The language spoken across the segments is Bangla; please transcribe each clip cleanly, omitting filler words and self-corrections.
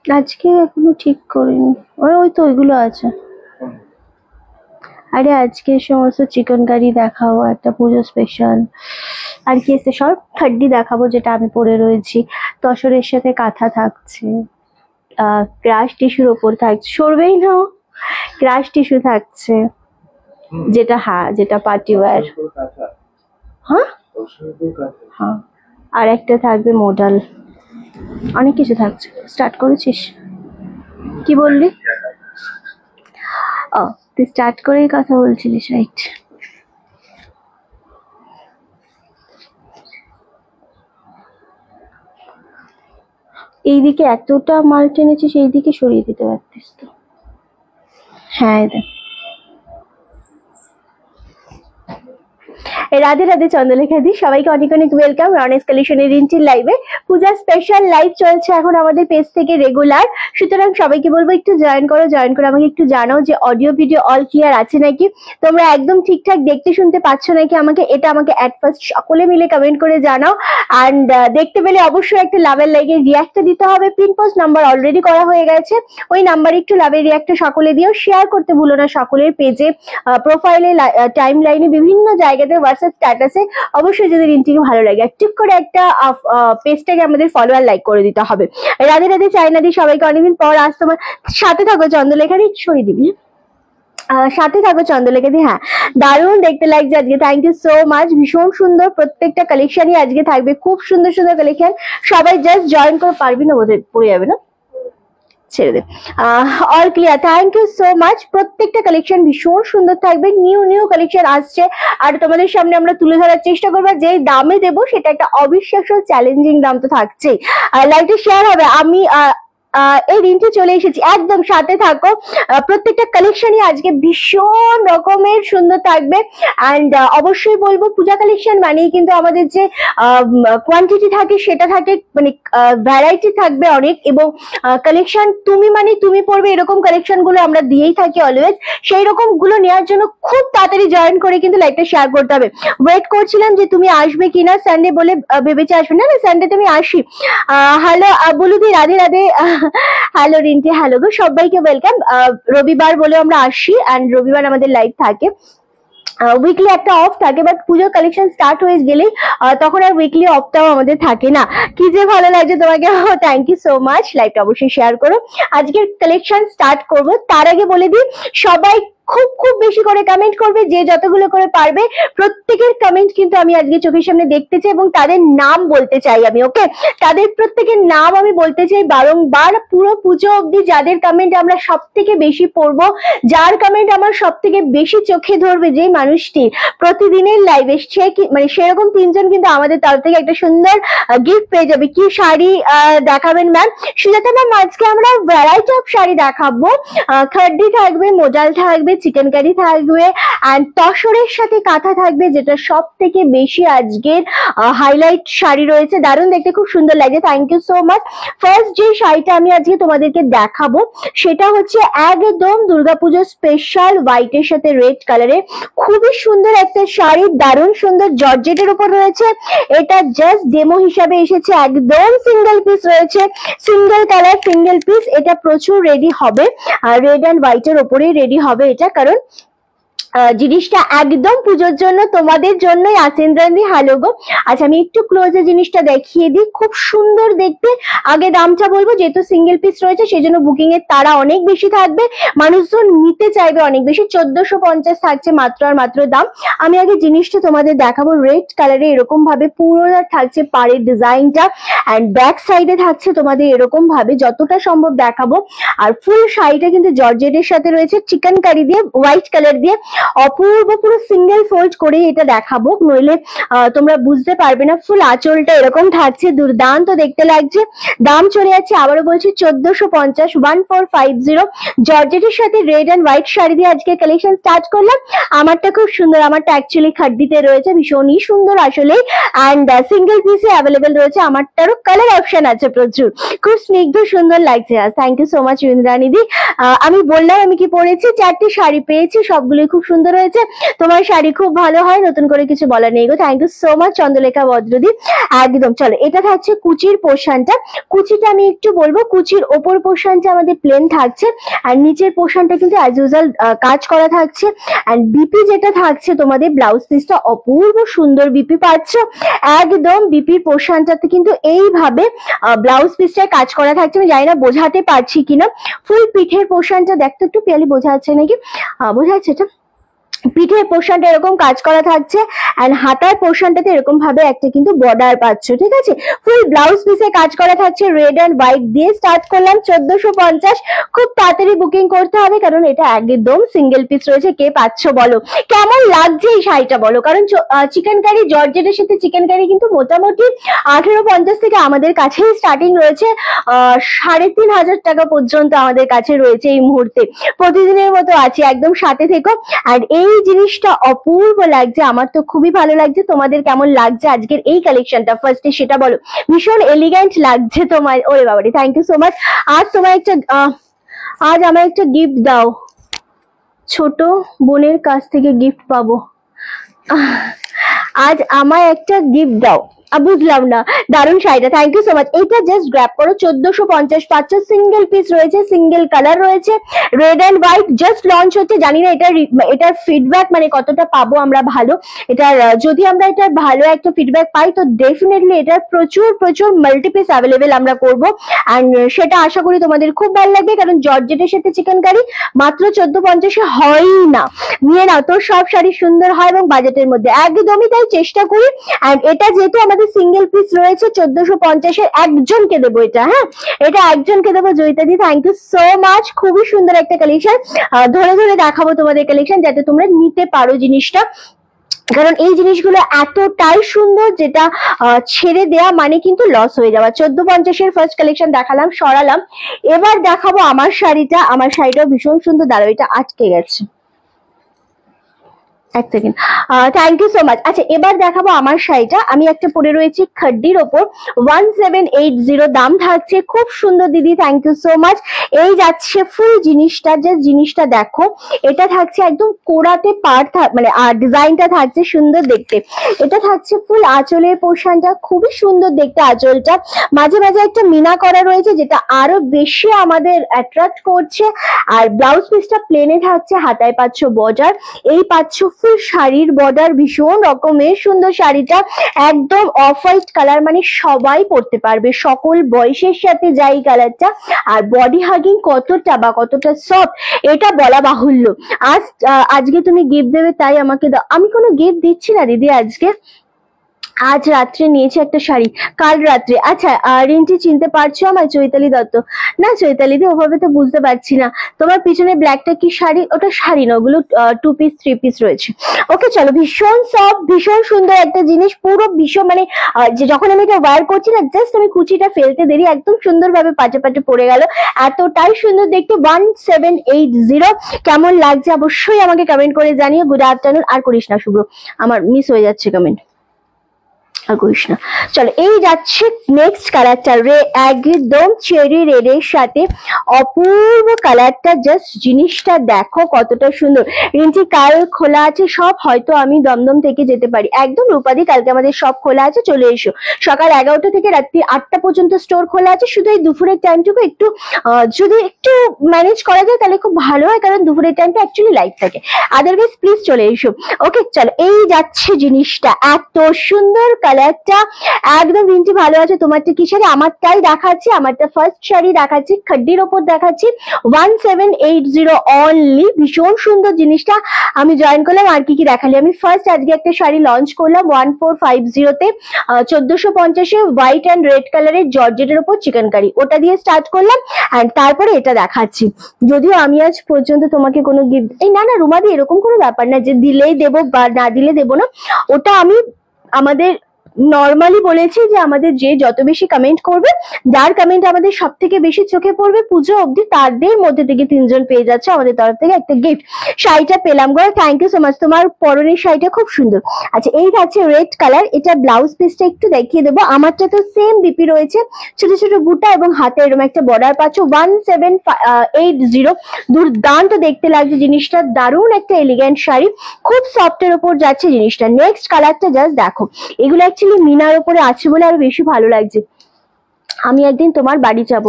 আজকে এখনো ঠিক করিনি, ওই তো ওইগুলো আছে। আরে আজকে সমস্ত চিকেন কারি দেখাবো, একটা পুজো স্পেশাল, আর কি এসে সব থার্ডি দেখাবো যেটা আমি পরে রয়েছি। তসরের সাথে কাঁথা থাকছে, ক্রাশ টিস্যুর ওপর থাকছে, সরবেই না, ক্রাশ টিস্যু থাকছে, যেটা যেটা পার্টি ওয়্যার। হ্যাঁ হ্যাঁ, আর একটা থাকবে মডেল, অনেক কিছু থাকছে। স্টার্ট করেছিস? কি বললি? ও, তুই স্টার্ট করেই কথা বলছিলিস, রাইট। এইদিকে এতটা মাল টেনেছিস, এইদিকে সরিয়ে দিতে পারতিস তো। হ্যাঁ, দেখ। রাধে রাধে চন্দ্রলেখা দি, সবাইকে অনেক অনেক ওয়েলকাম রনেস কালেকশনের রিন্টির লাইভে। পূজা স্পেশাল লাইভ চলছে এখন আমাদের পেজ থেকে রেগুলার, সুতরাং সবাইকে বলবো একটু জয়েন করো, জয়েন করে আমাকে একটু জানাও যে অডিও ভিডিও অল ক্লিয়ার আছে নাকি, তোমরা একদম ঠিকঠাক দেখতে শুনতে পাচ্ছ নাকি আমাকে, এটা আমাকে অ্যাট ফার্স্ট সকলে মিলে কমেন্ট করে জানাও। অ্যান্ড দেখতে পেলে অবশ্যই একটা লাভের লাইকের রিয়াক্টটা দিতে হবে। পিন পোস্ট নাম্বার অলরেডি করা হয়ে গেছে, ওই নাম্বারে একটু লাভের রিয়াক্টটা সকলে দিও। শেয়ার করতে ভুলো না সকলের পেজে, প্রোফাইলে, টাইম লাইনে, বিভিন্ন জায়গাতে, হোয়াটসঅ্যাপ স্ট্যাটাসে। অবশ্যই যদি রিন্টিকে ভালো লাগে ঠিক করে একটা পেজটাকে আমাদের ফলোয়ার লাইক করে দিতে হবে। রাধে রাধে চাইনা দি, সবাইকে অনেকদিন পর আজ তোমার সাথে থাকো। চন্দ্রলেখা দি সরিয়ে দিবি, সাথে থাকো চন্দ্রলেখা দি। হ্যাঁ, দারুণ দেখতে লাগছে আজকে, থ্যাংক ইউ সো মাচ। ভীষণ সুন্দর প্রত্যেকটা কালেকশনই আজকে থাকবে, খুব সুন্দর সুন্দর কালেকশন। সবাই জাস্ট জয়েন করে, পারবি না বোধহয়, পড়ে যাবে না, ছেড়ে দে। All clear, thank you so much. প্রত্যেকটা কালেকশন ভীষণ সুন্দর থাকবে, নিউ নিউ কালেকশন আসছে আর তোমাদের সামনে আমরা তুলে ধরার চেষ্টা করবো। যে দামে দেবো সেটা একটা অবিশ্বাস্য চ্যালেঞ্জিং দাম তো থাকছেই। লাইভটা শেয়ার হবে। আমি এই দিনটি চলে এসেছি, একদম সাথে থাকো। প্রত্যেকটা কালেকশনই আজকে ভীষণ রকমের সুন্দর থাকবে। অ্যান্ড অবশ্যই বলবো, পূজা কালেকশন মানেই কিন্তু আমাদের যে কোয়ান্টিটি থাকে সেটা থাকে, মানে ভ্যারাইটি থাকবে অনেক, এবং কালেকশন তুমি মানে তুমি পড়বে, এরকম কালেকশন গুলো আমরা দিয়েই থাকি অলওয়েজ। সেই রকম গুলো নেওয়ার জন্য খুব তাড়াতাড়ি জয়েন করে কিন্তু লাইভটা শেয়ার করতে হবে। ওয়েট করছিলাম যে তুমি আসবে কিনা, সানডে বলে ভেবেছে আসবে না, সানডে তুমি আসি। হ্যালো বলুদি, রাধে রাধে। হ্যালো রিন্টি, হ্যালো গো, সবাইকে ওয়েলকাম। রবিবার বলে আমরা আসি, অ্যান্ড রবিবার আমাদের লাইভ থাকে। উইকলি একটা অফ থাকে, বাট পুজোর কালেকশন স্টার্ট হয়ে গেলেই তখন আর উইকলি অফটাও আমাদের থাকে না। কি যে ভালো লাগছে তোমাকে, থ্যাংক ইউ সো মাচ। লাইভটা অবশ্যই শেয়ার করো। আজকের কালেকশন স্টার্ট করবো, তার আগে বলে দিই সবাই খুব খুব বেশি করে কমেন্ট করবে, যে যতগুলো করে পারবে। প্রত্যেকের কমেন্ট কিন্তু আমি আজকে চোখের সামনে দেখতে চাই এবং তাদের নাম বলতে চাই আমি, ওকে? তাদের প্রত্যেকের নাম আমি বলতে চাই বারংবার, পুরো পুজো অবধি। যাদের কমেন্ট আমরা সব থেকে বেশি পড়বো, যার কমেন্ট আমার সব থেকে বেশি চোখে ধরবে, যে মানুষটি প্রতিদিনের লাইভে, সে মানে সেরকম তিনজন কিন্তু আমাদের তরফ থেকে একটা সুন্দর গিফট পেয়ে যাবে। কি শাড়ি দেখাবেন ম্যাম? সুজাতা ম্যাম, আজকে আমরা ভ্যারাইটি অফ শাড়ি দেখাবো। খাড্ডি থাকবে, মোডাল থাকবে, চিকেন কারি থাকবে, অ্যান্ড তসরের সাথে কাঁথা থাকবে, যেটা সব থেকে বেশি আজকের হাইলাইট শাড়ি রয়েছে। দারুণ দেখতে, খুব সুন্দর লাগে, thank you so much. First যে শাড়িটা আমি আজকে তোমাদেরকে দেখাবো সেটা হচ্ছে একদম দুর্গাপুজোর স্পেশাল হোয়াইটের সাথে রেড কালারে, খুবই সুন্দর একটা শাড়ি, দারুণ সুন্দর জর্জেটের উপর রয়েছে। এটা জাস্ট ডেমো হিসাবে এসেছে, একদম সিঙ্গেল পিস রয়েছে, সিঙ্গেল কালার, সিঙ্গেল পিস। এটা প্রচুর রেডি হবে, আর রেড অ্যান্ড হোয়াইটের ওপরেই রেডি হবে এটা, কারণ জিনিসটা একদম পুজোর জন্য, তোমাদের জন্যই আসেন্দ্রান্দি। হ্যালো গো। আচ্ছা, আমি একটু ক্লোজে জিনিসটা দেখিয়ে দিই, খুব সুন্দর দেখতে। আগে দামটা বলবো, যেহেতু সিঙ্গেল পিস রয়েছে সেই জন্য বুকিং এর তাড়া অনেক বেশি থাকবে, মানুষজন নিতে চাইবে অনেক বেশি। 1450 থাকছে মাত্র আর মাত্র দাম। আমি আগে জিনিসটা তোমাদের দেখাবো। রেড কালারে এরকম ভাবে পুরো থাকছে পাড়ের ডিজাইনটা, অ্যান্ড ব্যাক সাইডে থাকছে তোমাদের এরকম ভাবে, যতটা সম্ভব দেখাবো। আর ফুল শাড়িটা কিন্তু জর্জেটের সাথে রয়েছে, চিকেন কারি দিয়ে, হোয়াইট কালার দিয়ে, অপূর্ব, পুরো সিঙ্গেল ফোল্ড করে এটা দেখাবো, নইলে তোমরা বুঝতে পারবে না। ফুল আঁচলটা এরকম থাকছে, দুর্দান্ত দেখতে লাগছে। দাম চলে যাচ্ছে, আবারও বলছি, 1450, 1450। জর্জেটের সাথে রেড অ্যান্ড হোয়াইট শাড়ি দিয়ে আজকে কালেকশন স্টার্ট করলাম। আমারটা খুব সুন্দর, আমারটা অ্যাকচুয়ালি খাড্ডিতে রয়েছে, ভীষণই সুন্দর আসলে, অ্যান্ড সিঙ্গেল পিসে অ্যাভেলেবেল রয়েছে। আমারটারও কালার অপশন আছে প্রচুর, খুব স্নিগ্ধ সুন্দর লাগছে। Thank you so much Indrani di. আমি বললাম আমি কি পরেছি, 4টি শাড়ি পেয়েছি, সবগুলোই খুব সুন্দর হয়েছে, তোমার শাড়ি খুব ভালো হয়, নতুন করে কিছু বলার নেই গো। Thank you so much Chandralekha বদ্রদি। একদম। চলো, এটা থাকছে কুচির পোর্শনটা। কুচিটা আমি একটু বলবো, কুচির ওপর পোর্শনটা আমাদের প্লেন থাকছে, আর নিচের পোর্শনটা কিন্তু অ্যাজ ইউজুয়াল কাজ করা থাকছে। এন্ড বিপি যেটা থাকছে তোমাদের ব্লাউজ পিসটা অপূর্ব সুন্দর বিপি পাচ্ছ। একদম বিপির পোর্শনটাতে কিন্তু এইভাবে ব্লাউজ পিসটায় কাজ করা থাকছে। আমি জানি না বোঝাতে পারছি কিনা। ফুল পিঠের পোর্শনটা দেখতে একটু পিয়ালি বোঝা যাচ্ছে নাকি, বোঝা যাচ্ছে এটা। পিঠের পোর্শনটা এরকম কাজ করা থাকছে, এন্ড হাতার পোর্শনটাতে এরকম ভাবে একটা কিন্তু বর্ডার পাচ্ছ, ঠিক আছে। ফুল ব্লাউজ পিসে কাজ করা থাকছে, রেড এন্ড হোয়াইট দিয়ে স্টার্ট করলাম 1450। খুব তাড়াতাড়ি বুকিং করতে হবে, কারণ এটা একদম সিঙ্গেল পিস রয়েছে। কে পাচ্ছ বলো, কেমন লাগছে এই শাড়িটা বলো। কারণ চিকেন কারি জর্জেটের সাথে চিকেন কারি কিন্তু মোটামুটি 1850 থেকে আমাদের কাছে স্টার্টিং রয়েছে, 3500 টাকা পর্যন্ত আমাদের কাছে রয়েছে এই মুহূর্তে। প্রতিদিনের মতো আছে, একদম সাথে থেকো। আর এই জিনিসটা অপূর্ব লাগছে, আমার তো খুবই ভালো লাগছে। তোমাদের কেমন লাগছে আজকের এই কালেকশনটা ফার্স্টে সেটা বলো। ভীষণ এলিগেন্ট লাগছে তোমার। ওরে বাবারে, থ্যাংক ইউ সো মাচ। আজ তোমার একটা আজ আমার একটা গিফট দাও, ছোট বোনের কাছ থেকে গিফট পাবো। আজ আমার একটা গিফট দাও। বুঝলাম না, দারুণ শাড়িটা, থ্যাংক ইউ সো মাচ। এটা জাস্ট গ্র্যাব করো, 1450 পাচ্ছ। সিঙ্গেল পিস রয়েছে, সিঙ্গেল কালার রয়েছে, red and white. Just launch হচ্ছে, জানি না এটার ফিডব্যাক মানে কতটা পাবো আমরা ভালো। এটার যদি আমরা এটার ভালো একটা ফিডব্যাক পাই, তো ডেফিনেটলি এটার প্রচুর প্রচুর মাল্টিপিস অ্যাভেলেবেল আমরা করবো, অ্যান্ড সেটা আশা করি তোমাদের খুব ভালো লাগবে। কারণ জর্জেটের সাথে চিকেন কারি মাত্র 1450 হয়ই না। নিয়ে নাও, তোর সব শাড়ি সুন্দর হয় এবং বাজেটের মধ্যে, একদমই তাই চেষ্টা করি। অ্যান্ড এটা যেহেতু আমাদের সিঙ্গেল পিস রয়েছে 1450 একজনকে দেবো এটা। হ্যাঁ, এটা একজনকে দেবো। জয়িতাদি, থ্যাংক ইউ সো মাচ। খুবই সুন্দর একটা কালেকশন, ধরে ধরে দেখাবো তোমাদের কালেকশন যাতে তোমরা নিতে পারো জিনিসটা। কারণ এই জিনিসগুলো এতটাই সুন্দর, যেটা ছেড়ে দেয়া মানে কিন্তু লস হয়ে যাওয়া। 1450 ফার্স্ট কালেকশন দেখালাম, সরালাম। এবার দেখাবো আমার শাড়িটা। আমার শাড়িটাও ভীষণ সুন্দর। দাঁড়াও, এটা আটকে গেছে, এক second. Thank you so much. আচ্ছা, এবার দেখাবো আমার শাড়িটা। আমি একটা পরে রয়েছি খাড্ডির ওপর, 1780 দাম থাকছে। খুব সুন্দর দিদি, থ্যাংক ইউ সো মাচ। এই যাচ্ছে ফুল জিনিসটা, যে জিনিসটা দেখো, এটা থাকছে একদম কোড়াতে পাড়, মানে ডিজাইনটা থাকছে সুন্দর দেখতে। এটা থাকছে ফুল আঁচলের পোর্শনটা, খুবই সুন্দর দেখতে আঁচলটা। মাঝে মাঝে একটা মিনা করা রয়েছে, যেটা আরো বেশি আমাদের অ্যাট্রাক্ট করছে। আর ব্লাউজ পিসটা প্লেনে থাকছে, হাতায় পাচ্ছ বর্ডার, এই পাচ্ছ ফুল শাড়ির বর্ডার। ভীষণ রকমের সুন্দর শাড়িটা, একদম অফ হোয়াইট কালার, মানে সবাই পরতে পারবে, সকল বয়সের সাথে যাই কালারটা। আর বডি হাগিং কতটা বা কতটা সফট এটা বলা বাহুল্য। আজকে তুমি গিফট দেবে তাই আমাকে দাও। আমি কোনো গিফট দিচ্ছি না দিদি আজকে। আজ রাত্রে নিয়েছে একটা শাড়ি, কাল রাত্রে। আচ্ছা, রিন্টি চিনতে পারছো আমার? চৈতালি দত্ত। না চৈতালি দি, ওভাবে তো বুঝতে পারছি না। তোমার পিছনে ব্ল্যাকটা কি শাড়ি? ওটা শাড়ি না, ওগুলো 2 পিস 3 পিস রয়েছে। ওকে চলো, ভীষণ সফট, ভীষণ সুন্দর একটা জিনিস, পুরো ভীষণ মানে যে যখন আমি এটা ওয়্যার করছি না, জাস্ট আমি কুচিটা ফেলতে দেরি, একদম সুন্দরভাবে পাটে পাটে পড়ে গেল। এতটাই সুন্দর দেখতে। 1780 কেমন লাগছে অবশ্যই আমাকে কমেন্ট করে জানিও। Good afternoon. আর করিস না শুভ্র, আমার মিস হয়ে যাচ্ছে কমেন্ট, আর করিস না। চলো, এই যাচ্ছে নেক্সট কালারটা, একদম চেরি রেডের সাথে অপূর্ব কালারটা। জাস্ট জিনিসটা দেখো কতটা সুন্দর। রিন্টি, কাল খোলা আছে সব? হয়তো আমি দমদম থেকে যেতে পারি। একদম রূপাদি, কালকে আমাদের সব খোলা আছে, চলে এসো। সকাল 11টা থেকে রাত্রি 8টা পর্যন্ত স্টোর খোলা আছে। শুধু এই দুপুরের টাইমটুকু একটু যদি একটু ম্যানেজ করা যায় তাহলে খুব ভালো হয়, কারণ দুপুরের টাইমটা অ্যাকচুয়ালি লাইট থাকে। আদারওয়াইজ প্লিজ চলে এসো। ওকে চলো, এই যাচ্ছে জিনিসটা, এত সুন্দর কালারটা। একদম রিন্টি ভালো আছে। তোমারটা কি শাড়ি? আমারটাই দেখাচ্ছি, আমারটা ফার্স্ট শাড়ি দেখাচ্ছি, খাড্ডির ওপর দেখাচ্ছি। 1780 অনলি। ভীষণ সুন্দর জিনিসটা। আমি জয়েন করলাম। আর কি কি দেখালি? আমি ফার্স্ট আজকে একটা শাড়ি লঞ্চ করলাম 1450 তে, 1450 হোয়াইট অ্যান্ড রেড কালারের জর্জেটের ওপর চিকেন কারি, ওটা দিয়ে স্টার্ট করলাম। অ্যান্ড তারপরে এটা দেখাচ্ছি। যদিও আমি আজ পর্যন্ত তোমাকে কোনো গিফট, এই না না রুমাদি, এরকম কোনো ব্যাপার না যে দিলেই দেবো বা না দিলে দেবো না। ওটা আমি আমাদের নর্মালি বলেছি যে আমাদের যে যত বেশি কমেন্ট করবে, যার কমেন্ট আমাদের সব থেকে বেশি চোখে পড়বে পুজো অবধি, তাদের মধ্যে থেকে 3 জন পেয়ে যাচ্ছে আমাদের তরফ থেকে একটা গিফট। শাড়িটা পেলাম গো, থ্যাংক ইউ সো মাচ, তোমার পরনের শাড়িটা খুব সুন্দর। আচ্ছা এই থাকছে রেড কালার, এটা ব্লাউজ পিসটা একটু দেখিয়ে দেবো। আমারটা তো সেম বিপি রয়েছে, ছোট ছোট বুটা এবং হাতে এরকম একটা বর্ডার পাচ্ছ। 1780, দুর্দান্ত দেখতে লাগছে জিনিসটা, দারুণ একটা এলিগেন্ট শাড়ি, খুব সফটের উপর যাচ্ছে জিনিসটা। নেক্সট কালারটা জাস্ট দেখো, এগুলো অ্যাকচুয়ালি মিনার উপরে আছে বলে আরো বেশি ভালো লাগছে। আমি একদিন তোমার বাড়ি যাব,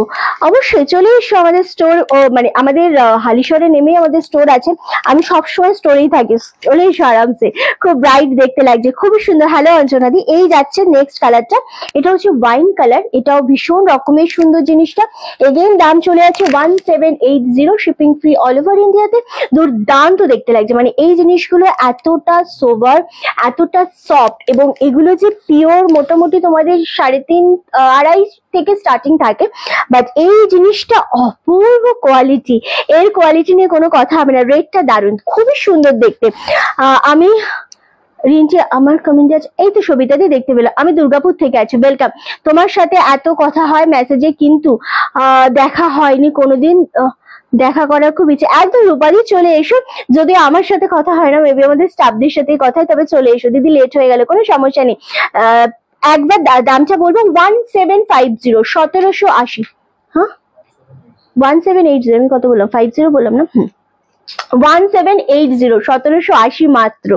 অবশ্যই চলে এসো আমাদের স্টোর, মানে আমাদের হালিশহরে নেমেই আমাদের স্টোর আছে, আমি সবসময় স্টোরেই থাকি, চলে এসো আরামসে, খুব ব্রাইট দেখতে লাগছে, খুবই সুন্দর। হ্যালো অঞ্জনাদি, এই যাচ্ছে নেক্সট কালারটা, এটা হচ্ছে ওয়াইন কালার, এটাও ভীষণ রকমের সুন্দর জিনিসটা। এগেইন দাম চলে আছে 1780, শিপিং ফ্রি অল ওভার ইন্ডিয়াতে। দুর্দান্ত দেখতে লাগছে, মানে এই জিনিসগুলো এতটা সোবার, এতটা সফট, এবং এগুলো যে পিওর মোটামুটি তোমাদের 3.5 আড়াই থেকে স্টার্টিং থাকে, বাট এই জিনিসটা অপূর্ব কোয়ালিটি, এর কোয়ালিটি নিয়ে কোনো কথা হবে না। রেডটা দারুণ, খুবই সুন্দর দেখতে। আমি রিঞ্চি আমার কমেন্ট আছে, এই তো সবিতাদি দেখতে পেলাম, আমি দুর্গাপুর থেকে আছি, ওয়েলকাম। তোমার সাথে এত কথা হয় মেসেজে, কিন্তু দেখা হয়নি কোনোদিন, দেখা করার খুব ইচ্ছে। একদম রূপালি চলে এসো, যদি আমার সাথে কথা হয় না, মেবি আমাদের স্টাফদের সাথে কথা হয়, তবে চলে এসো দিদি, লেট হয়ে গেল কোনো সমস্যা নেই। একবার দামটা বলবো, 1750, 1780। হ্যাঁ 1780, আমি কত বললাম, 50 বললাম না, 1780, 1780 মাত্র।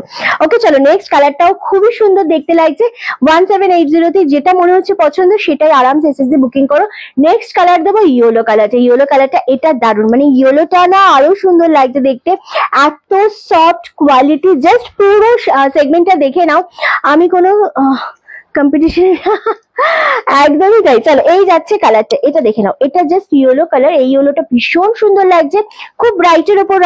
ওকে চলো নেক্সট কালারটাও খুবই সুন্দর দেখতে লাগছে, 1780 তে যেটা মনে হচ্ছে পছন্দ সেটাই আরামসে এসএসডি বুকিং করো। নেক্সট কালার দেবো ইয়েলো কালারটা, ইয়েলো কালারটা এটা দারুণ, মানে ইয়েলোটা না আরো সুন্দর লাগছে দেখতে, এত সফট কোয়ালিটি, জাস্ট পুরো সেগমেন্টটা দেখে নাও। আমি কোনো কম্পিটিশন একদমই তাই। চলো এই যাচ্ছে কালারটা, এটা দেখে নাও, এটা জাস্ট ইয়েলো কালার, এই ইয়েলোটা ভীষণ সুন্দর লাগছে, খুব ব্রাইটের উপর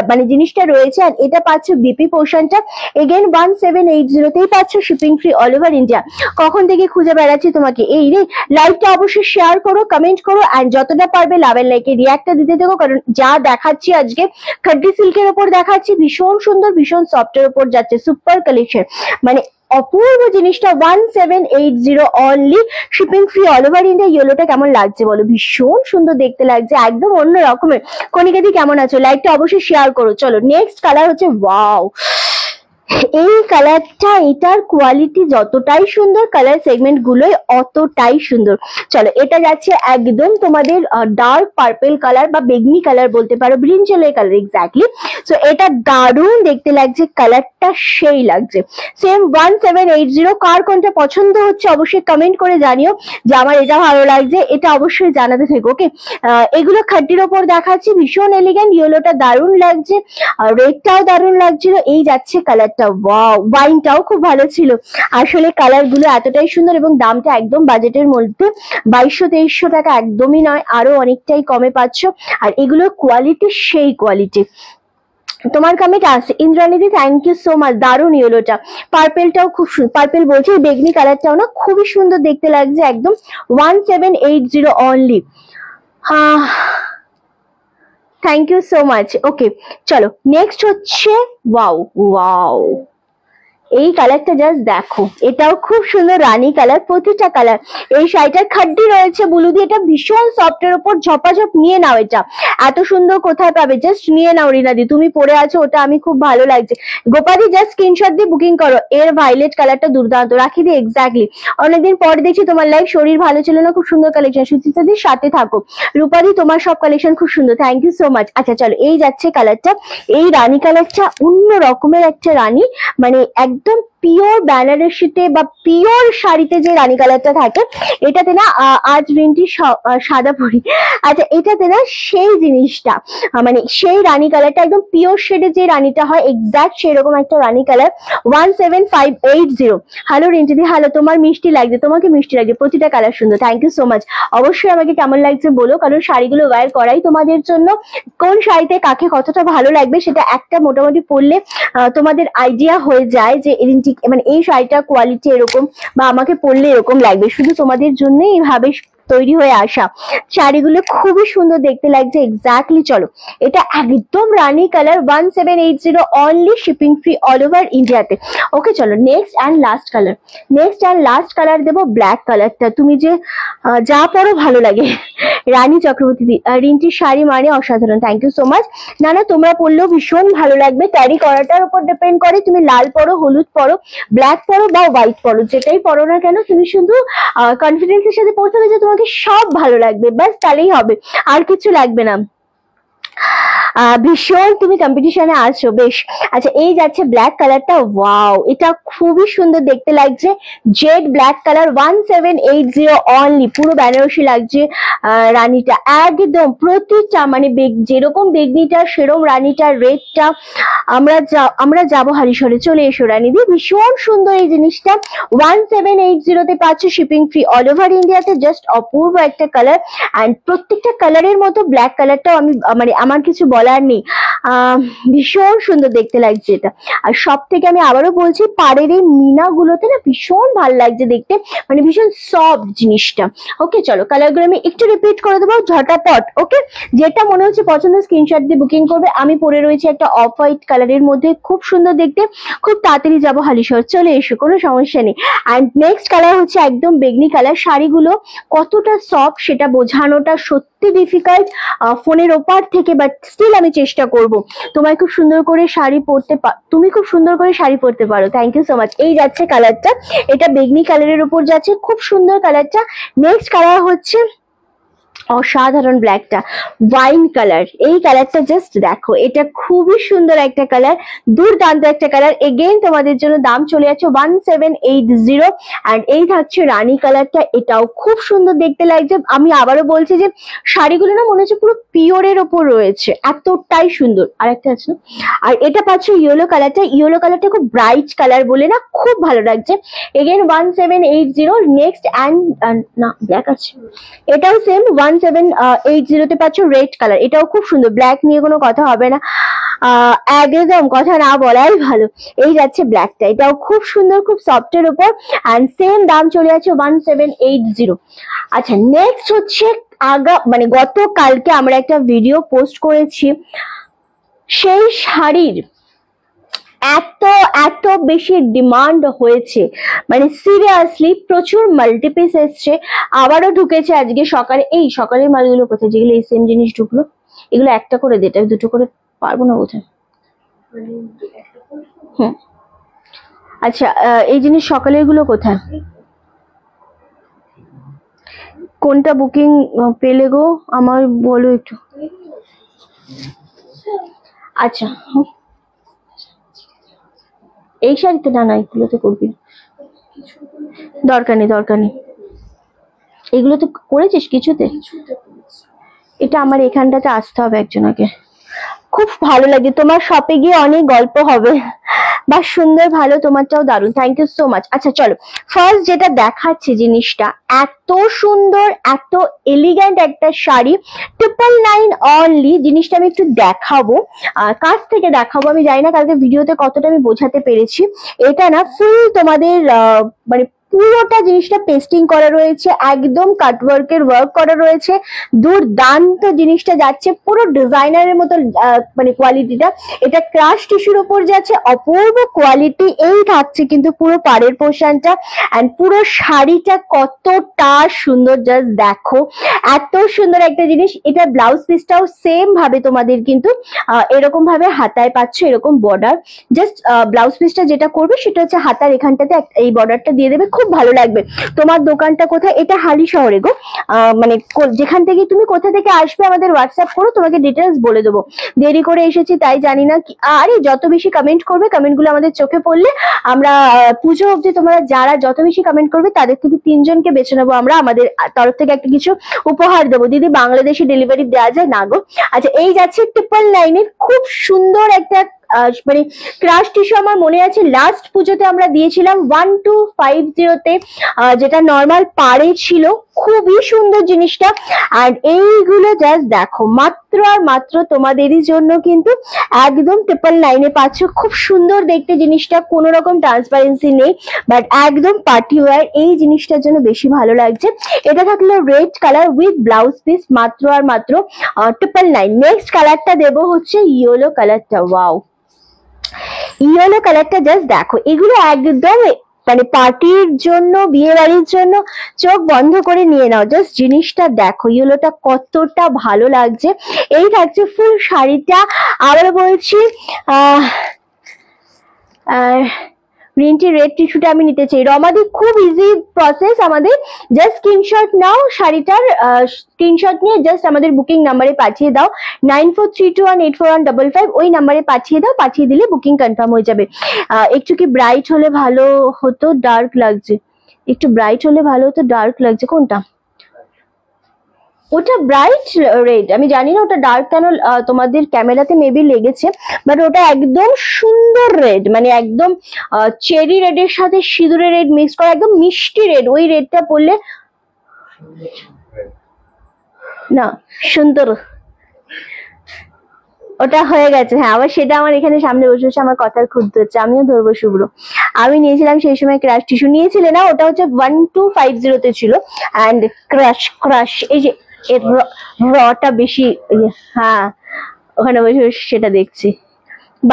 মানে জিনিসটা রয়েছে। আর এটা পাচ্ছ বিপি পোর্শনটা, এগেন 1780 তেই পাচ্ছ, shipping free all over India. কখন থেকে খুঁজে বেড়াচ্ছি তোমাকে, এই রে। লাইভটা অবশ্যই শেয়ার করো, কমেন্ট করো, এন্ড যতটা পারবে লাভ এন্ড লাইকে রিয়াক্টটা দিতে থাকো, কারণ যা দেখাচ্ছি আজকে খাড্ডি সিল্কের উপর দেখাচ্ছি, ভীষণ সুন্দর, ভীষণ সফটের উপর যাচ্ছে, সুপার কালেকশন, মানে অপূর্ব জিনিসটা। 1780 only, shipping free all over India. ইয়েলোটা কেমন লাগছে বলো, ভীষণ সুন্দর দেখতে লাগছে, একদম অন্য রকমের। কণিকাদি কেমন আছো, লাইকটা অবশ্যই শেয়ার করো। চলো নেক্সট কালার হচ্ছে, ওয়াও এই কালারটা, এটার কোয়ালিটি যতটাই সুন্দর, কালার সেগমেন্ট গুলোই অতটাই সুন্দর। চলো এটা যাচ্ছে একদম তোমাদের ডার্ক পার্পেল কালার বা বেগনি কালার বলতে পারো, ব্রিঞ্জলের কালার এক্স্যাক্টলি। সো এটা দারুণ দেখতে লাগছে, কালারটা সেই লাগছে। সেম 1780, কার কোনটা পছন্দ হচ্ছে অবশ্যই কমেন্ট করে জানিও যে আমার এটা ভালো লাগছে, এটা অবশ্যই জানাতে থেকো। ওকে এগুলো খাড্ডির ওপর দেখাচ্ছি, ভীষণ এলিগেন্ট, ইয়েলোটা দারুণ লাগছে, আর রেডটাও দারুণ লাগছিল। এই যাচ্ছে কালার, ওয়াও ওয়াইনটাও খুব ভালো ছিল। আসলে কালার গুলো এতটাই সুন্দর, এবং দামটা একদম বাজেটের মধ্যে, 2200-2300 টাকা একদমই নয়, আরো অনেকটাই কমে পাচ্ছ। আর এগুলোর কোয়ালিটি সেই কোয়ালিটি। তোমার কমেন্ট আসছে ইন্দ্রাণীদি, থ্যাংক ইউ সো মাচ, দারুণ ইয়েলোটা, পার্পেলটাও খুব পার্পেল বলছে, বেগনি কালারটাও না খুবই সুন্দর দেখতে লাগছে একদম। 1780 only. Thank you so much. Okay চলো নেক্সট হচ্ছে, ওয়াও ওয়াও এই কালারটা জাস্ট দেখো, এটাও খুব সুন্দর রানী কালার, প্রতিটা কালার। এই শাড়িটার খাড্ডি রয়েছে বুলু দিয়ে, এটা ভীষণ সফটের উপর, ঝপাঝপ নিয়ে নাও, এটা এত সুন্দর কোথায় পাবে, জাস্ট নিয়ে নাও রিনাদি, তুমি পরে আছো ওটা, আমি খুব ভালো লাগছে। গোপাদি জাস্ট স্ক্রিনশট দিয়ে বুকিং করো, এর ভাইলেট কালারটা দুর্দান্ত, রাখি দিয়ে এক্স্যাক্টলি। অনেকদিন পরে দেখছি তোমার লাইভ, শরীর ভালো ছিল না, খুব সুন্দর কালেকশন, সুচিতাদির সাথে থাকো। রূপাদি তোমার সব কালেকশন খুব সুন্দর, থ্যাংক ইউ সো মাচ। আচ্ছা চলো এই যাচ্ছে কালারটা, এই রানী কালারটা অন্য রকমের একটা রানী, মানে একদম পিওর বেনারসিতে বা পিওর শাড়িতে যে রানী কালারটা থাকে, এটাতে না আজ রিন্টি সাদা পরি, আচ্ছা এটাতে না সেই জিনিসটা, মানে সেই রানী কালারটা একদম পিওর শেডে যে রানীটা হয়, এক্সাক্ট সেরকম একটা রানী কালার। 17580। হ্যালো রিন্টিদি, হ্যালো, তোমার মিষ্টি লাগছে, তোমাকে মিষ্টি লাগছে, প্রতিটা কালার সুন্দর, থ্যাংক ইউ সো মাচ। অবশ্যই আমাকে কেমন লাগছে বলো, কারণ শাড়িগুলো ওয়্যার করাই তোমাদের জন্য, কোন শাড়িতে কাকে কতটা ভালো লাগবে সেটা একটা মোটামুটি পরলে তোমাদের আইডিয়া হয়ে যায় যে মানে এই শাড়িটার কোয়ালিটি এরকম, বা আমাকে পরলে এরকম লাগবে, শুধু তোমাদের জন্য এইভাবে তৈরি হয়ে আসা। শাড়িগুলো খুবই সুন্দর দেখতে লাগছে। এক্স্যাক্টলি, চলো এটা একদম রানী colour, 1780 only, shipping free all over ইন্ডিয়াতে। ওকে চলো next and last colour. Next and last colour দেবো ব্ল্যাক কালারটা। তুমি যে যা পরো ভালো লাগে। রানী চক্রবর্তী রিন্টির শাড়ি মানে অসাধারণ। Thank you so much. না না, তোমরা পরলেও ভীষণ ভালো লাগবে। ক্যারি করাটার উপর ডিপেন্ড করে, তুমি লাল পরো, হলুদ পরো, ব্ল্যাক পরো বা হোয়াইট পরো, যেটাই পরো না কেন তুমি শুধু কনফিডেন্সের সাথে পড়তে হবে যে তোমাকে সব ভালো লাগবে, ব্যাস তাহলেই হবে, আর কিছু লাগবে না। ভীষণ তুমি কম্পিটিশনে আসছো, বেশ। আচ্ছা এই যাচ্ছে ব্ল্যাক কালারটা, ওয়াও এটা খুবই সুন্দর দেখতে লাগছে। জেড ব্ল্যাক কালার, 1780 অনলি, পুরো বেনারসি লাগছে। রানীটা একদম প্রতিটা মানে যেরকম বেগনিটা সেরকম রানীটা, রেডটা। আমরা যাবো হালিশহরে, চলে এসো রানীদি, ভীষণ সুন্দর এই জিনিসটা। 1780 তে পাচ্ছ, শিপিং ফ্রি অল ওভার ইন্ডিয়াতে। জাস্ট অপূর্ব একটা কালার, অ্যান্ড প্রত্যেকটা কালারের মতো ব্ল্যাক কালারটাও আমি মানে আমার কিছু বলার নেই, ভীষণ সুন্দর দেখতে লাগছে এটা। আর সব থেকে আমি আবারও বলছি, পাড়ের এই মিনা গুলোতে না ভীষণ ভালো লাগছে দেখতে, মানে ভীষণ সফট জিনিসটা। ওকে চলো কালারগুলো আমি একটু রিপিট করে দেবো ঝটাপট। ওকে, যেটা মনে হচ্ছে পছন্দ স্ক্রিনশট দিয়ে বুকিং করবে। আমি পরে রয়েছে একটা অফ হোয়াইট কালারের মধ্যে, খুব সুন্দর দেখতে, খুব তাড়াতাড়ি যাবো হালিশহর, চলে এসো, কোনো সমস্যা নেই। অ্যান্ড নেক্সট কালার হচ্ছে একদম বেগনি কালার। শাড়িগুলো কতটা সফট সেটা বোঝানোটা সত্যি ডিফিকাল্ট ফোনের ওপার থেকে, বাট স্টিল আমি চেষ্টা করব। তোমায় খুব সুন্দর করে শাড়ি পরতে, তুমি খুব সুন্দর করে শাড়ি পরতে পারো। Thank you so much. এই যাচ্ছে কালারটা, এটা বেগনি কালারের উপর যাচ্ছে, খুব সুন্দর কালারটা। নেক্সট কালার হচ্ছে অসাধারণ ব্ল্যাকটা, ওয়াইন কালার। এই কালারটা জাস্ট দেখো, এটা খুবই সুন্দর একটা কালার, দুর্দান্ত একটা কালার। এগেইন তোমাদের জন্য দাম চলে যাচ্ছে 1780, অ্যান্ড এই থাকছে রানী কালারটা, এটাও খুব সুন্দর দেখতে লাগছে। আমি আবারও বলছি যে শাড়িগুলো না মনে হচ্ছে পুরো পিওরের ওপর রয়েছে, এতটাই সুন্দর। আর একটা আছে, আর এটা পাচ্ছ ইয়েলো কালারটা। ইয়েলো কালারটা খুব ব্রাইট কালার বলে না খুব ভালো লাগছে। এগেইন 1780। নেক্সট অ্যান্ড না ব্ল্যাক আছে, এটাও সেম 1780 তে পাচ্ছ রেড কালার, এটাও খুব সুন্দর। ব্ল্যাক নিয়ে কোনো কথা হবে না, একদম কথা না বলাই ভালো। এই যাচ্ছে ব্ল্যাকটা, এটাও খুব সুন্দর, খুব সফটের উপর, অ্যান্ড সেম দাম চলে যাচ্ছে 1780। আচ্ছা নেক্সট হচ্ছে মানে গতকালকে আমরা একটা ভিডিও পোস্ট করেছি, সেই শাড়ির এত এত বেশি ডিমান্ড হয়েছে, মানে সিরিয়াসলি প্রচুর মাল্টিপিস এসছে, আবারও ঢুকেছে আজকে সকালে। এই সকালের মালগুলো কোথায়, যেগুলো এই সেম জিনিস ঢুকলো, এগুলো একটা করে দিতে, দুটো করে পারবো না বোধহয়। হুম আচ্ছা, এই জিনিস সকালের গুলো কোথায়, কোনটা বুকিং পেলে গো আমার বলো একটু। আচ্ছা এই শাড়িতে না, এগুলোতে করবি, দরকার নেই দরকার নেই, এগুলোতে করেছিস কিছুতে। এটা আমার এখানটাতে আসতে হবে একজনকে, খুব ভালো লাগে, তোমার শপে গিয়ে অনেক গল্প হবে, বা সুন্দর ভালো, তোমারটাও দারুণ। Thank you so much. আচ্ছা চলো ফার্স্ট যেটা দেখাচ্ছি জিনিসটা, এত সুন্দর এত এলিগ্যান্ট একটা শাড়ি, 999 অনলি। জিনিসটা আমি একটু দেখাবো, কাছ থেকে দেখাবো, আমি জানি না কালকে ভিডিওতে কতটা আমি বোঝাতে পেরেছি। এটা না ফুল তোমাদের মানে পুরোটা জিনিসটা পেস্টিং করা রয়েছে, একদম কাটওয়ার্কের ওয়ার্ক করা রয়েছে, দুর্দান্ত জিনিসটা যাচ্ছে, পুরো ডিজাইনারের মতো মানে কোয়ালিটিটা। এটা ক্রাশ টিস্যুর উপর যাচ্ছে, অপূর্ব কোয়ালিটি। এই থাকছে কিন্তু পুরো পাড়ের পোর্শনটা, এন্ড পুরো শাড়িটা কতটা সুন্দর, জাস্ট দেখো এত সুন্দর একটা জিনিস। এটা ব্লাউজ পিসটাও সেম ভাবে তোমাদের কিন্তু এরকম ভাবে হাতায় পাচ্ছ, এরকম বর্ডার। জাস্ট ব্লাউজ পিসটা যেটা করবে সেটা হচ্ছে হাতার এখানটাতে এই বর্ডারটা দিয়ে দেবে, খুব ভালো লাগবে। তোমার দোকানটা কোথায়, এটা হালিশহরে গো, মানে যেখান থেকে তুমি কোথা থেকে আসবে আমাদের হোয়াটসঅ্যাপ করো, তোমাকে ডিটেলস বলে দেবো। দেরি করে এসেছি তাই জানি না, আরে যত বেশি কমেন্ট করবে, কমেন্ট গুলো আমাদের চোখে পড়লে আমরা পুজো অবধি তোমরা যারা যত বেশি কমেন্ট করবে তাদের থেকে 3 জনকে বেছে নেবো আমরা, আমাদের তরফ থেকে একটা কিছু উপহার দেবো। দিদি বাংলাদেশি ডেলিভারি দেওয়া যায় না গো। আচ্ছা এই যাচ্ছে 999 এর খুব সুন্দর একটা মানে ক্রাশ টিস্যু আমার মনে আছে লাস্ট পুজোতে আমরা দিয়েছিলাম 1250-তে, যেটা নর্মাল পাড়ে ছিল। খুবই সুন্দর জিনিসটা। আর এইগুলো জাস্ট দেখো, মাত্র আর মাত্র তোমাদেরই জন্য কিন্তু একদম 999-এ পাচ্ছ। খুব সুন্দর দেখতে জিনিসটা, কোনো রকম ট্রান্সপারেন্সি নেই, বাট একদম পার্টি ওয়্যার। এই জিনিসটার জন্য বেশি ভালো লাগছে। এটা থাকলো red colour with blouse piece, মাত্র আর মাত্র 999। নেক্সট কালারটা দেবো হচ্ছে ইয়েলো কালারটা। ওয়াও, ইয়েলো কালারটা জাস্ট দেখো, এগুলো একদম মানে পার্টির জন্য, বিয়ে বাড়ির জন্য চোখ বন্ধ করে নিয়ে নাও। জাস্ট জিনিসটা দেখো, ইয়েলোটা কতটা ভালো লাগছে। এই থাকছে ফুল শাড়িটা। আবার বলছি গ্রিনটি রেড টিস্যুটা আমি নিতে চাই। রমাদি, খুব ইজি প্রসেস আমাদের, জাস্ট স্ক্রিনশট নাও শাড়িটার, স্ক্রিনশট নিয়ে জাস্ট আমাদের বুকিং নাম্বারে পাঠিয়ে দাও, 9432184155। ওই নাম্বারে পাঠিয়ে দাও, পাঠিয়ে দিলে বুকিং কনফার্ম হয়ে যাবে। একটু কি ব্রাইট হলে ভালো হতো, ডার্ক লাগছে। একটু ব্রাইট হলে ভালো হতো, ডার্ক লাগছে। কোনটা? ওটা ব্রাইট রেড, আমি জানি না ওটা ডার্ক কেন তোমাদের ক্যামেরাতে মেবি লেগেছে, বাট ওটা একদম সুন্দর রেড, মানে একদম চেরি রেডের সাথে সিঁদুরের রেড মিক্স করা, একদম মিষ্টি রেড। ওই রেডটা পরলে না সুন্দর, ওটা হয়ে গেছে। হ্যাঁ, আবার সেটা আমার এখানে সামনে বসে বসে আমার কথার ক্ষুদ্র হচ্ছে। আমিও ধরবো শুভ্র। আমি নিয়েছিলাম সেই সময় ক্রাশ টিস্যু, নিয়েছিলে না? ওটা হচ্ছে 1250-তে ছিল। অ্যান্ড ক্রাশ এই যে এর রটা বেশি, হ্যাঁ ওখানে বসে বসে সেটা দেখছি।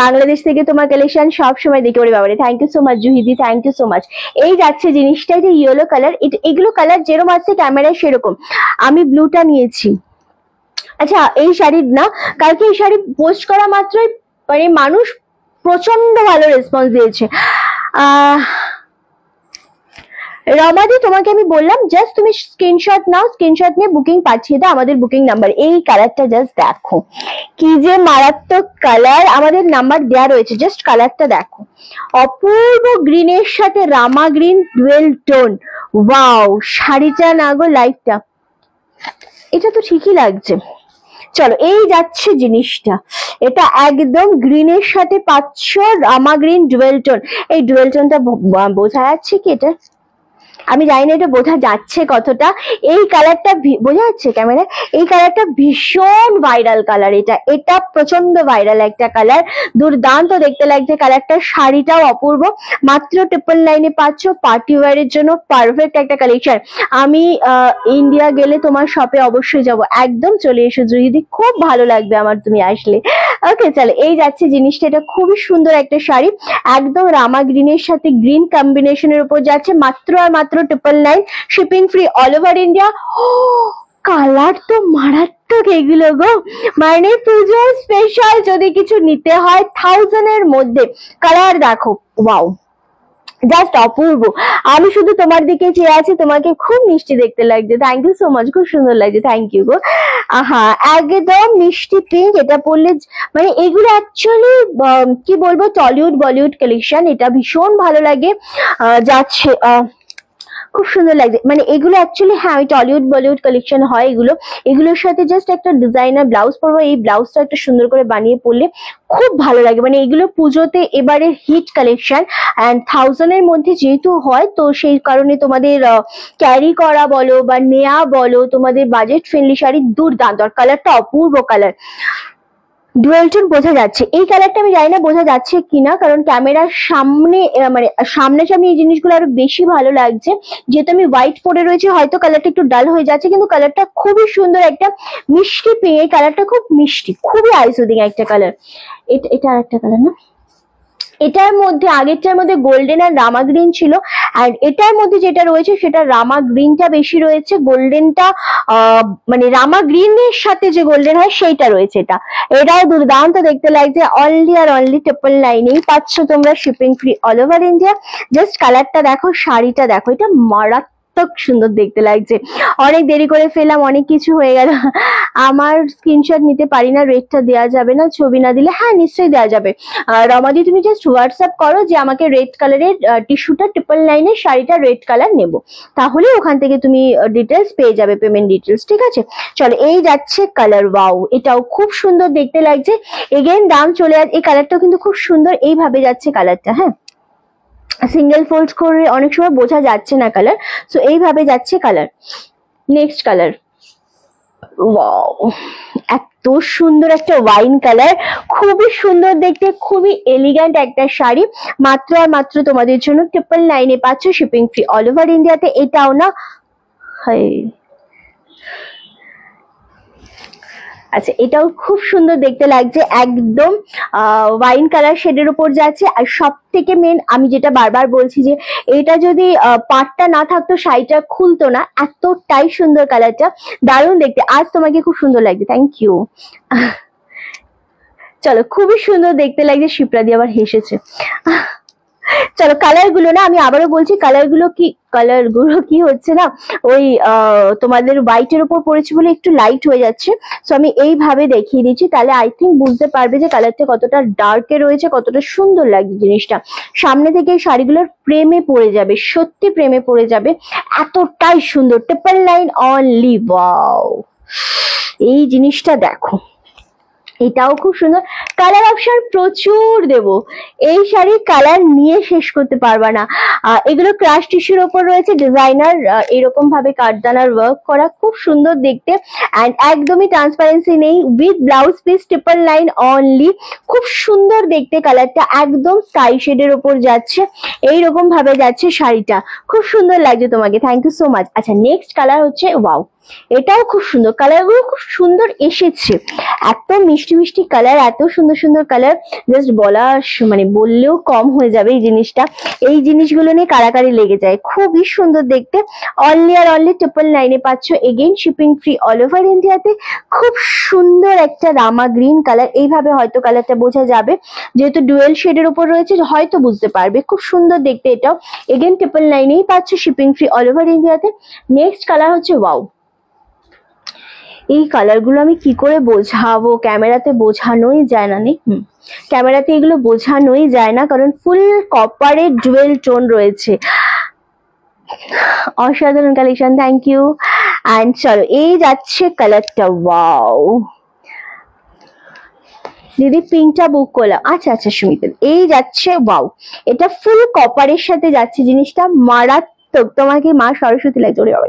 বাংলাদেশ থেকে তোমার কালেকশন সব সময় দেখি। ওরে বাবারে, থ্যাংক ইউ সো মাচ জুহিদি, থ্যাংক ইউ সো মাচ। এই যাচ্ছে জিনিসটা, এটা ইয়েলো কালার। এগুলো কালার যেরকম আসছে ক্যামেরায় সেরকম। আমি ব্লুটা নিয়েছি। আচ্ছা, এই শাড়ির না, কালকে এই শাড়ি পোস্ট করা মাত্রই মানে মানুষ প্রচন্ড ভালো রেসপন্স দিয়েছে। রমাদি, তোমাকে আমি বললাম জাস্ট তুমি স্ক্রিনশট নাও, স্ক্রিনশট নিয়ে বুকিং পাঠিয়ে দাও আমাদের বুকিং নাম্বার। এই কালারটা জাস্ট দেখো, কি যে মারাত্মক কালার। আমাদের নাম্বার দেওয়া রয়েছে, জাস্ট কালারটা দেখো, অপূর্ব গ্রিনের সাথে রামা গ্রিন ডুয়েল টোন। ওয়াও, শাড়িটা না গো, লাইটটা এটা তো ঠিকই লাগছে। চলো, এই যাচ্ছে জিনিসটা, এটা একদম গ্রিনের সাথে পাচ্ছ রামা গ্রিন ডুয়েল টোন। এই ডুয়েল টোনটা বোঝা যাচ্ছে কি? এটা আমি জানি না এটা বোঝা যাচ্ছে কতটা। এই কালারটা বোঝা যাচ্ছে ক্যামেরায়? এই কালারটা ভীষণ ভাইরাল কালার। এটা প্রচন্ড ভাইরাল একটা কালার, দুর্দান্ত দেখতে লাগছে কালারটা। শাড়িটাও অপূর্ব, মাত্র 999-এ পাচ্ছ। পার্টি ওয়্যারের জন্য পারফেক্ট একটা কালেকশন। আমি ইন্ডিয়া গেলে তোমার শপে অবশ্যই যাব, একদম চলে এসো জুহিদি, খুব ভালো লাগবে আমার তুমি আসলে। ওকে, চলো, এই যাচ্ছে জিনিসটা। এটা খুবই সুন্দর একটা শাড়ি, একদম রামা গ্রিনের সাথে গ্রিন কম্বিনেশনের উপর যাচ্ছে, মাত্র আর মাত্র 999, shipping free all over India. Colour তো মারাত্মক এগুলো গো, মানে পুজো স্পেশাল যদি কিছু নিতে হয় 1000-এর মধ্যে। কালার দেখো, ওয়াও, জাস্ট অপূর্ব। আমি শুধু তোমার দিকে চেয়ে আছি, তোমাকে খুব মিষ্টি দেখতে লাগছে। থ্যাংক ইউ সো মাচ, খুব সুন্দর লাগছে, থ্যাংক ইউ গো। হ্যাঁ, একদম মিষ্টি পিঙ্ক। এটা পরলে মানে এগুলো অ্যাকচুয়ালি কি বলবো, টলিউড বলিউড কালেকশন। এটা ভীষণ ভালো লাগে, যাচ্ছে খুব সুন্দর লাগছে। মানে এগুলো অ্যাকচুয়ালি, হ্যাঁ, ওই টলিউড বলিউড কালেকশন হয় এগুলো। এগুলোর সাথে জাস্ট একটা ডিজাইনার ব্লাউজ পরবো, এই ব্লাউজটা একটু সুন্দর করে বানিয়ে পরলে খুব ভালো লাগে। মানে এগুলো পুজোতে এবারে হিট কালেকশন, অ্যান্ড 1000-এর মধ্যে যেহেতু হয়, তো সেই কারণে তোমাদের ক্যারি করা বলো বা নেয়া বলো, তোমাদের বাজেট ফ্রেন্ডলি শাড়ি দুর্দান্ত। আর কালারটা অপূর্ব কালার, ডুয়েল টোন বোঝা যাচ্ছে। এই কালারটা আমি জানি না বোঝা যাচ্ছে কিনা, কারণ ক্যামেরার সামনে মানে সামনাসামনি এই জিনিসগুলো আরো বেশি ভালো লাগছে। যেহেতু আমি হোয়াইট পরে রয়েছে, হয়তো কালারটা একটু ডাল হয়ে যাচ্ছে, কিন্তু কালারটা খুবই সুন্দর, একটা মিষ্টি পিঙ্ক। এই কালারটা খুব মিষ্টি, খুবই আইসুদিং একটা কালার। এটা আর একটা কালার না, এটার মধ্যে আগেরটার মধ্যে গোল্ডেন আর রামা গ্রিন ছিল, আর এটার মধ্যে যেটা রয়েছে সেটা রামা গ্রিনটা বেশি রয়েছে, গোল্ডেনটা মানে রামা গ্রিনের সাথে যে গোল্ডেন হয় সেইটা রয়েছে। এটাও দুর্দান্ত দেখতে লাগছে। অনলি আর অনলি 999-এই পাচ্ছ তোমরা, shipping free all over India. Just কালারটা দেখো, শাড়িটা দেখো, এটা মারাত্মক মারাত্মক সুন্দর দেখতে লাগছে। অনেক দেরি করে ফেললাম, অনেক কিছু হয়ে গেল। আমার স্ক্রিনশট নিতে পারি না, রেটটা দেওয়া যাবে না? ছবি না দিলে হ্যাঁ নিশ্চয়ই দেওয়া যাবে। রমাদি তুমি জাস্ট হোয়াটসঅ্যাপ করো যে আমাকে রেড কালারের টিস্যুটা 999 শাড়িটা রেড কালার নেব, তাহলে ওখান থেকে তুমি ডিটেলস পেয়ে যাবে, পেমেন্ট ডিটেলস। ঠিক আছে, চলো এই যাচ্ছে কালার। ওয়াও, এটাও খুব সুন্দর দেখতে লাগছে। এগেন দাম চলে আসে। এই কালারটাও কিন্তু খুব সুন্দর, এইভাবে যাচ্ছে কালারটা। হ্যাঁ, সিঙ্গেল ফোল্ড করে অনেক সময় বোঝা যাচ্ছে না কালার, সো এইভাবে যাচ্ছে কালার। নেক্সট কালার, ওয়াও, এত সুন্দর একটা ওয়াইন কালার, খুবই সুন্দর দেখতে, খুবই এলিগ্যান্ট একটা শাড়ি। মাত্র আর মাত্র তোমাদের জন্য 999 পাচ্ছ, শিপিং ফ্রি অল ওভার ইন্ডিয়াতে। এটাও না, হাই, আচ্ছা এটাও খুব সুন্দর দেখতে লাগছে, একদম ওয়াইন কালার শেডের উপর যাচ্ছে। আর সব থেকে মেন, আমি যেটা বারবার বলছি যে এটা যদি পাটটা না থাকতো শাড়িটা খুলতো না, এতটাই সুন্দর কালারটা, দারুণ দেখতে। আজ তোমাকে খুব সুন্দর লাগছে, থ্যাংক ইউ। চলো, খুবই সুন্দর দেখতে লাগছে। শিপ্রা দিয়ে আবার হেসেছে। চলো কালার গুলো না, আমি আবারও বলছি, কালার গুলো কি হচ্ছে না, ওই তোমাদের হোয়াইটের উপর পড়েছে বলে একটু লাইট হয়ে যাচ্ছে। সো আমি এইভাবে দেখিয়ে দিচ্ছি, তাহলে আই থিঙ্ক বুঝতে পারবে যে কালারটা কতটা ডার্কে রয়েছে, কতটা সুন্দর লাগছে জিনিসটা। সামনে থেকে এই শাড়িগুলোর প্রেমে পড়ে যাবে, সত্যি প্রেমে পড়ে যাবে, এতটাই সুন্দর। 999 অনলি। ওয়াও, এই জিনিসটা দেখো, এটাও খুব সুন্দর। কালার অপশন প্রচুর দেব, এই শাড়ির কালার নিয়ে শেষ করতে পারবা না। এগুলো ক্রাশ টিস্যুর ওপর রয়েছে, ডিজাইনার এরকম ভাবে কাঠদানার ওয়ার্ক করা, খুব সুন্দর দেখতে। অ্যান্ড একদমই ট্রান্সপারেন্সি নেই, উইথ ব্লাউজ পিস 999 অনলি। খুব সুন্দর দেখতে কালারটা, একদম স্কাই শেডের ওপর যাচ্ছে, এইরকম ভাবে যাচ্ছে শাড়িটা, খুব সুন্দর লাগছে তোমাকে, থ্যাংক ইউ সো মাচ। আচ্ছা নেক্সট কালার হচ্ছে, ওয়াও, এটাও খুব সুন্দর, কালারগুলো খুব সুন্দর এসেছে, এত মিষ্টি মিষ্টি কালার, এত সুন্দর সুন্দর কালার, জাস্ট মানে বললেও কম হয়ে যাবে এই জিনিসটা। এই জিনিসগুলো নিয়ে কারাকারি লেগে যায়, খুবই সুন্দর দেখতে। অনলি আর অনলি 999 পাচ্ছ, again shipping free all over ইন্ডিয়াতে। খুব সুন্দর একটা রামা গ্রিন কালার, এইভাবে হয়তো কালারটা বোঝা যাবে, যেহেতু ডুয়েল শেডের উপর রয়েছে হয়তো বুঝতে পারবে, খুব সুন্দর দেখতে এটাও। এগেইন 999 পাচ্ছ, শিপিং ফ্রি অল ওভার ইন্ডিয়াতে। নেক্সট কালার হচ্ছে, ওয়াও, এই কালার গুলো আমি কি করে বোঝাবো, ক্যামেরাতে বোঝানোই যায় না। ক্যামেরাতে এগুলো বোঝানোই যায় না, কারণ ফুল কপারের ডুয়েল টোন রয়েছে, অসাধারণ কালেকশন, থ্যাংক ইউ। অ্যান্ড চলো এই যাচ্ছে কালারটা। ওয়াও দিদি, পিঙ্কটা বুক করলাম। আচ্ছা আচ্ছা সুমিতা, এই যাচ্ছে। ওয়াও, এটা ফুল কপারের সাথে যাচ্ছে, জিনিসটা মারাত্মক, তোমাকে মা সরস্বতী লাগছে, ওরে বাবা।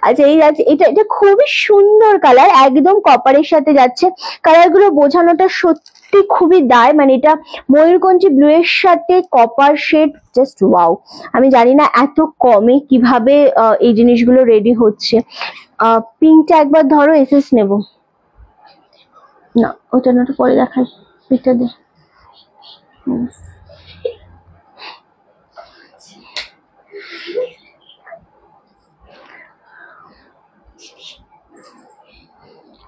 আচ্ছা এই যাচ্ছে, এটা খুবই সুন্দর কালার, একদম কপারের সাথে যাচ্ছে। কালার গুলো বোঝানোটা সত্যি খুবই দায়, মানে এটা ময়ূরকঞ্চি ব্লু এর সাথে কপার শেড, জাস্ট ওয়াও। আমি জানি না এত কমে কিভাবে এই জিনিসগুলো রেডি হচ্ছে। পিঙ্কটা একবার ধরো, এসএস নেব না, ওটা না, পরে দেখাই, পিকটা দে।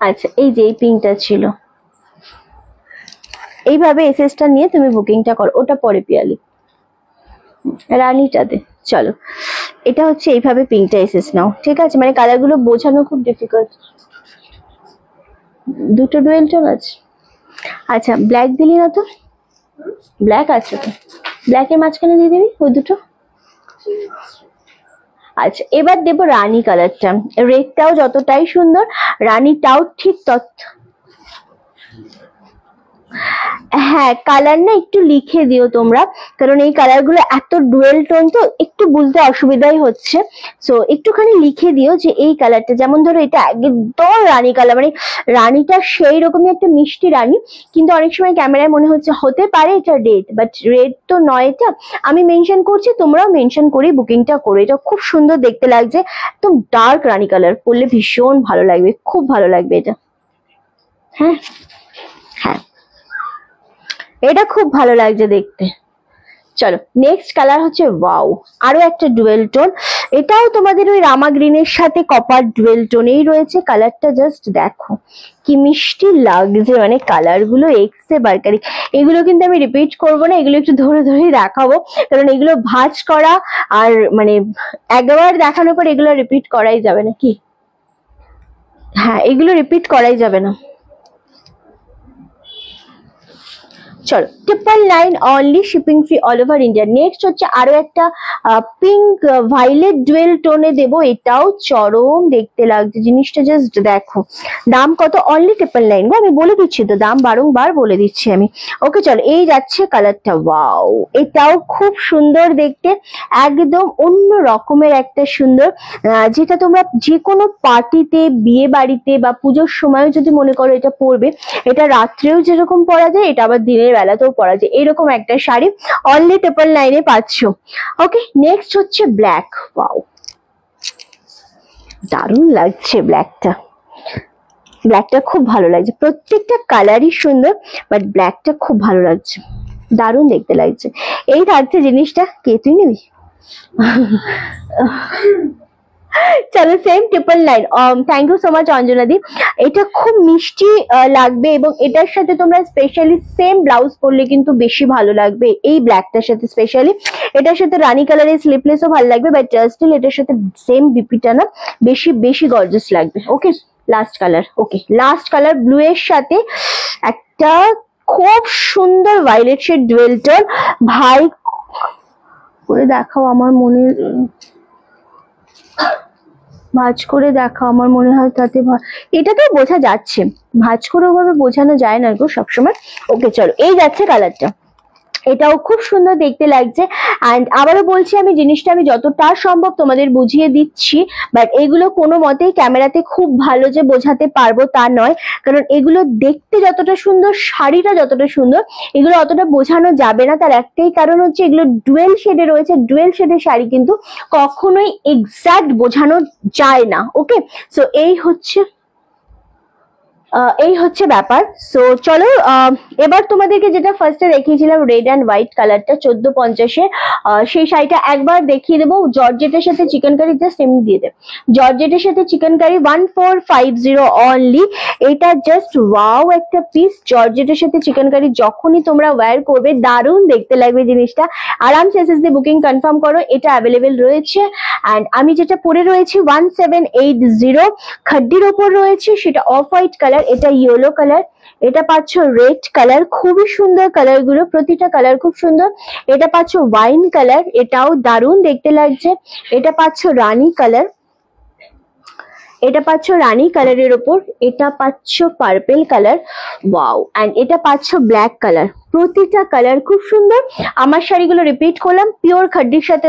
আচ্ছা এই যে এই পিঙ্কটা ছিল, এইভাবে এসএসটা নিয়ে তুমি বুকিংটা করো, ওটা পরে পিয়ালি, রানীটা দে। চলো এটা হচ্ছে এইভাবে পিঙ্কটা এসএস নাও, ঠিক আছে? মানে কালার গুলো বোঝানো খুব ডিফিকাল্ট। দুটো ডুয়েল টোন আছে। আচ্ছা ব্ল্যাক দিলি না তো? ব্ল্যাক আছে তো, ব্ল্যাকের মাঝখানে দিয়ে দিবি ওই দুটো। আচ্ছা এবার দেবো রানী কালারটা, রেডটাও যতটাই সুন্দর, রানীটাও ঠিক তত। হ্যাঁ কালার না একটু লিখে দিও তোমরা, কারণ এই কালার গুলো এত ডুয়েল টোন তো একটু বুঝতে অসুবিধাই হচ্ছে, সো একটুখানি লিখে দিও যে এই কালারটা, যেমন ধরো এটা একদম রানী কালার, মানে রানীটা সেই রকমই একটা মিষ্টি রানী, কিন্তু অনেক সময় ক্যামেরায় মনে হচ্ছে হতে পারে এটা রেড, বাট রেড তো নয়। এটা আমি মেনশন করছি, তোমরাও মেনশন করে বুকিংটা করো, এটা খুব সুন্দর দেখতে লাগছে, একদম ডার্ক রানী কালার, পরলে ভীষণ ভালো লাগবে, খুব ভালো লাগবে এটা। হ্যাঁ হ্যাঁ, এটা খুব ভালো লাগছে দেখতে, চলো নেক্সট কালার হচ্ছে ওয়াও, আরো একটা ডুয়েল টোন। এটাও তোমাদের ওই রামা গ্রিনের সাথে কপার ডুয়েল টোনেই রয়েছে। কালারটা জাস্ট দেখো কি মিষ্টি লাগছে, মানে কালার গুলো এক্সে বারকারি। এগুলো কিন্তু আমি রিপিট করবো না, এগুলো একটু ধরে ধরে দেখাবো, কারণ এগুলো ভাঁজ করা আর মানে একবার দেখানোর পর এগুলো রিপিট করাই যাবে না। কি হ্যাঁ, এগুলো রিপিট করাই যাবে না। চলো 999 only, shipping free all over India. Next হচ্ছে আরো একটা পিঙ্ক ভাইলেট ডুয়েল টোনে দেবো, এটাও চরম দেখতে লাগছে জিনিসটা, জাস্ট দেখো। দাম কত? অনলি 999 গো, আমি বলে দিচ্ছি তো, দাম বারংবার বলে দিচ্ছি আমি। ওকে চলো, এই যাচ্ছে কালারটা, ওয়াও এটাও খুব সুন্দর দেখতে, একদম অন্য রকমের একটা সুন্দর, যেটা তোমরা যে কোনো পার্টিতে, বিয়ে বাড়িতে বা পুজোর সময়ও যদি মনে করো এটা পরবে, এটা রাত্রেও যেরকম পরা যায়, এটা আবার দিনের বেলাতেও পরা যায়, এরকম একটা শাড়ি অনলি 999 পাচ্ছ। ওকে নেক্সট হচ্ছে ব্ল্যাক, ওয়াও দারুণ লাগছে ব্ল্যাকটা, ব্ল্যাকটা খুব ভালো লাগছে, প্রত্যেকটা কালারই সুন্দর, বাট ব্ল্যাকটা খুব ভালো লাগছে, দারুণ দেখতে লাগছে। এই থাকছে জিনিসটা, কে তুই নিবি? চলো same 999, thank you so much Anjana di. এটা খুব মিষ্টি লাগবে, এবং এটার সাথে তোমরা স্পেশালি সেম ব্লাউজ পরলে কিন্তু বেশি ভালো লাগবে, এই ব্ল্যাকটার সাথে স্পেশালি। এটার সাথে রানী কালারের স্লিপলেসও ভালো লাগবে, বাট স্টিল এটার সাথে সেম বিপিটা না বেশি বেশি গর্জিয়াস লাগবে। Okay last colour, okay last colour blue এর সাথে একটা খুব সুন্দর ভায়োলেট শেড ডুয়েল টোন। ভাই করে দেখাও, আমার মনে ভাঁজ করে দেখা, আমার মনে হয় তাতে এটাতেও বোঝা যাচ্ছে, ভাঁজ করে ওভাবে বোঝানো যায় না গো সবসময়। ওকে চলো, এই যাচ্ছে কালারটা, এটাও খুব সুন্দর দেখতে লাগছে। অ্যান্ড আবারও বলছি, আমি জিনিসটা আমি যতটা সম্ভব তোমাদের বুঝিয়ে দিচ্ছি, বাট এগুলো কোনো মতেই ক্যামেরাতে খুব ভালো যে বোঝাতে পারবো তা নয়, কারণ এগুলো দেখতে যতটা সুন্দর, শাড়িটা যতটা সুন্দর, এগুলো অতটা বোঝানো যাবে না। তার একটাই কারণ হচ্ছে এগুলো ডুয়েল শেডে রয়েছে, ডুয়েল শেডের শাড়ি কিন্তু কখনোই এক্সাক্ট বোঝানো যায় না। ওকে সো এই হচ্ছে ব্যাপার। সো চলো এবার তোমাদেরকে যেটা ফার্স্টে দেখিয়েছিলাম রেড অ্যান্ড হোয়াইট কালারটা 1450-এর, সেই শাড়িটা একবার দেখিয়ে দেবো। জর্জেটের সাথে চিকেন কারি, জাস্ট এমনি দিয়ে দেব, জর্জেটের সাথে চিকেন কারি 1450 অনলি। এটা জাস্ট ওয়াও একটা পিস, জর্জেটের সাথে চিকেন কারি যখনই তোমরা ওয়্যার করবে দারুণ দেখতে লাগবে জিনিসটা। আরামসে এসএসডি বুকিং কনফার্ম করো, এটা অ্যাভেলেবেল রয়েছে। অ্যান্ড আমি যেটা পরে রয়েছি 1780 খাড্ডির ওপর রয়েছে, সেটা অফ হোয়াইট কালার, এটা ইয়েলো কালার, এটা পাচ্ছ রেড কালার, খুবই সুন্দর কালার গুলো, প্রতিটা কালার খুব সুন্দর। এটা পাচ্ছ ওয়াইন কালার, এটাও দারুণ দেখতে লাগছে। এটা পাচ্ছ রানী কালার, এটা পাচ্ছ রানী কালারের ওপর, এটা পাচ্ছ পার্পেল কালার, ওয়াও। এন্ড এটা পাচ্ছ ব্ল্যাক কালার, প্রতিটা কালার খুব সুন্দর। আমার শাড়িগুলো রিপিট করলাম, পিওর খাড্ডির সাথে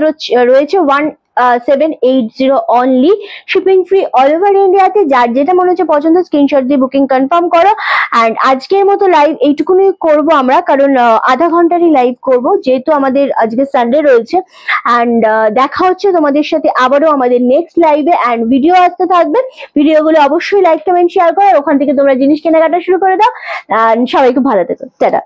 রয়েছে 1780 only, shipping free all over ইন্ডিয়াতে। যার যেটা মনে হচ্ছে পছন্দ স্ক্রিনশট দিয়ে বুকিং কনফার্ম করো। অ্যান্ড আজকের মতো লাইভ এইটুকুনি করব আমরা, কারণ আধা ঘন্টারই লাইভ করব, যেহেতু আমাদের আজকে সানডে রয়েছে। অ্যান্ড দেখা হচ্ছে তোমাদের সাথে আবারও আমাদের নেক্সট লাইভে। অ্যান্ড ভিডিও আসতে থাকবে, ভিডিওগুলো অবশ্যই লাইক কমেন্ট শেয়ার করো, আর ওখান থেকে তোমরা জিনিস কেনাকাটা শুরু করে দাও। সবাই খুব ভালো থেকো, টাটা।